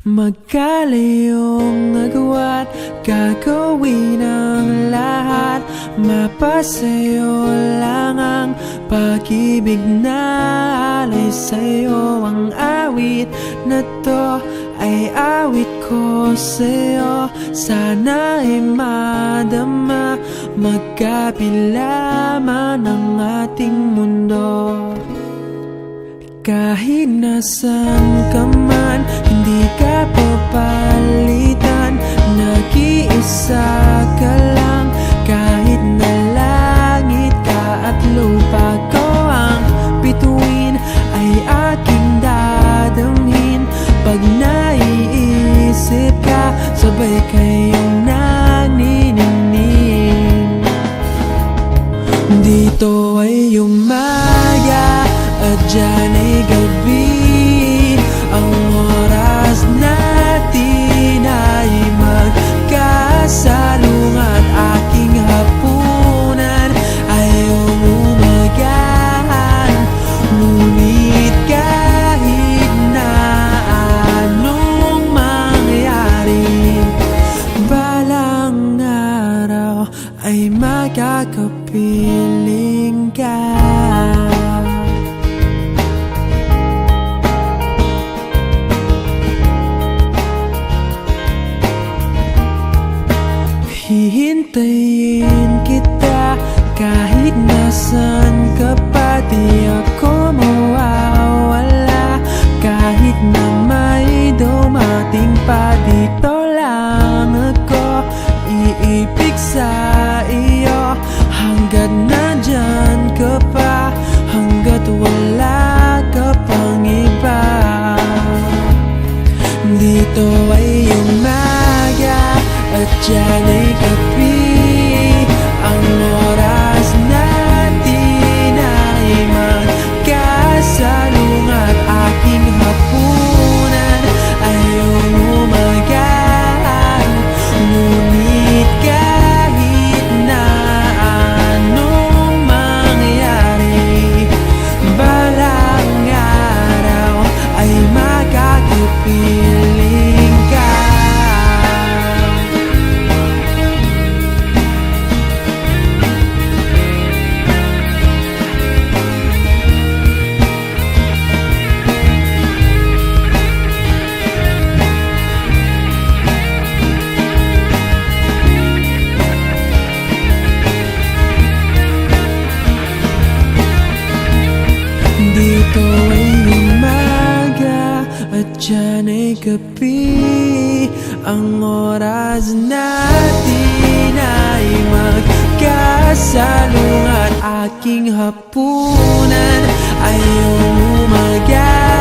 Magkalayong nagawa't gagawin ang lahat. Mapasayo lang ang pag-ibig na alay sa'yo. Ang awit na to ay awit ko sa'yo. Sana ay madama, magkapila man ang ating mundo. Kahit nasan ka man, hindi ka papalitan. Nag-iisa ka lang, kahit na langit ka at lupa ko ang bituin, ay aking dadamhin. Pag naiisip ka, sabay kayong naniningning. Dito ay umaga at dyan ay gabi. Ang oras natin ay magkasalungat. Aking hapunan ay umagahan. Ngunit kahit na anong mangyari, balang araw ay makakapiling ka. Hihintayin kita kahit nasan ka pa. Di ako mawawala kahit na may dumating pa. Dito lang ako iibig sa iyo hanggat nandyan ka pa, hanggat wala ka pang iba. Dito ay umaga at dyan ay gabi. Ang oras natin ay magkasalungat. Aking hapunan ay umagahan. Ngunit kahit na anong mangyari, balang araw ay makakapiling ka. Dito ay umaga at dyan ay gabi. Ang oras natin ay magkasalungat. Aking hapunan ay umaga.